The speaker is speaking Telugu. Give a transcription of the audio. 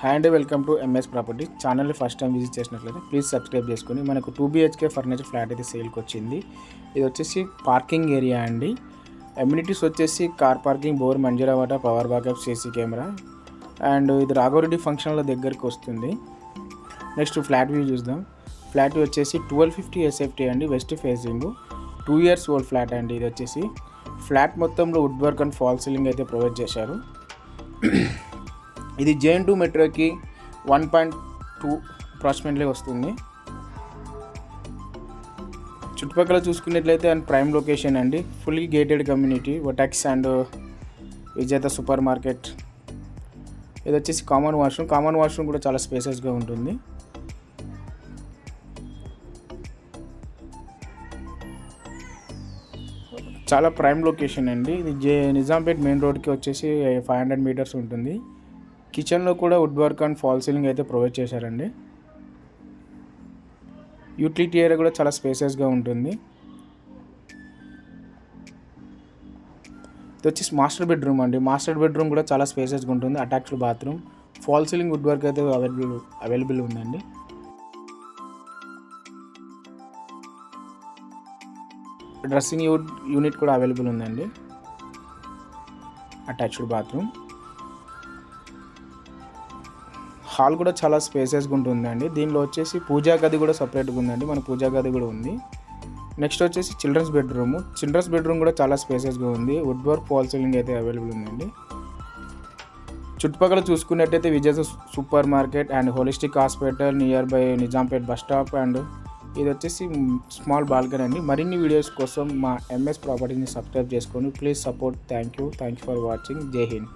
హాయ్ అండి, వెల్కమ్ టు ఎంఎస్ ప్రాపర్టీ ఛానల్ని ఫస్ట్ టైం విజిట్ చేసినట్లయితే ప్లీజ్ సబ్స్క్రైబ్ చేసుకొని మనకు 2BHK ఫర్నిచర్ ఫ్లాట్ అయితే సేల్కి వచ్చింది. ఇది వచ్చేసి పార్కింగ్ ఏరియా అండి. ఎమ్యూనిటీస్ వచ్చేసి car parking, bore, Manjira water, power backup, CC camera and ఇది రాఘవరెడ్డి ఫంక్షన్ల దగ్గరికి వస్తుంది. నెక్స్ట్ ఫ్లాట్ వ్యూ చూద్దాం. ఫ్లాట్ వ్యూ వచ్చేసి 1250 SFT అండి, west facing, 2 years old flat అండి. ఇది వచ్చేసి ఫ్లాట్ మొత్తంలో wood work and fall ceiling అయితే ప్రొవైడ్ చేశారు. ఇది JN2 మెట్రోకి 1.2 అప్రాక్సిమేట్లీ వస్తుంది. చుట్టుపక్కల చూసుకున్నట్లయితే అండ్ ప్రైమ్ లొకేషన్ అండి, ఫుల్లీ గేటెడ్ కమ్యూనిటీ, వటాక్స్ అండ్ విజేత సూపర్ మార్కెట్. ఇది వచ్చేసి కామన్ వాష్రూమ్ కూడా చాలా స్పేసెస్గా ఉంటుంది. చాలా ప్రైమ్ లొకేషన్ అండి. ఇది నిజాంపేట్ మెయిన్ రోడ్కి వచ్చేసి 500 meters ఉంటుంది. కిచెన్లో కూడా wood work and fall ceiling అయితే ప్రొవైడ్ చేశారండి. యూటిలిటీ ఏరియా కూడా చాలా స్పేసెస్గా ఉంటుంది. ఇది వచ్చేసి మాస్టర్ బెడ్రూమ్ అండి. మాస్టర్ బెడ్రూమ్ కూడా చాలా స్పేసెస్గా ఉంటుంది. Attached bathroom, fall ceiling, wood work అయితే అవైలబుల్ ఉందండి. డ్రెస్సింగ్ యూనిట్ కూడా అవైలబుల్ ఉందండి. అటాచ్డ్ బాత్రూమ్, హాల్ కూడా చాలా స్పేసెస్గా ఉంటుందండి. దీనిలో వచ్చేసి పూజా గది కూడా సపరేట్గా ఉందండి. మన పూజా గది కూడా ఉంది. నెక్స్ట్ వచ్చేసి చిల్డ్రన్స్ బెడ్రూమ్ కూడా చాలా స్పేసెస్గా ఉంది. వుడ్ వర్క్, ఫాల్ సీలింగ్ అయితే అవైలబుల్ ఉందండి. చుట్టుపక్కల చూసుకున్నట్టయితే విజేత super market and holistic hospital, near by Nizampet bus stop and ఇది వచ్చేసి స్మాల్ బాల్కనీ అండి. మరిన్ని వీడియోస్ కోసం మా ఎంఎస్ ప్రాపర్టీని సబ్స్క్రైబ్ చేసుకొని please support. Thank you for watching. జై హింద్.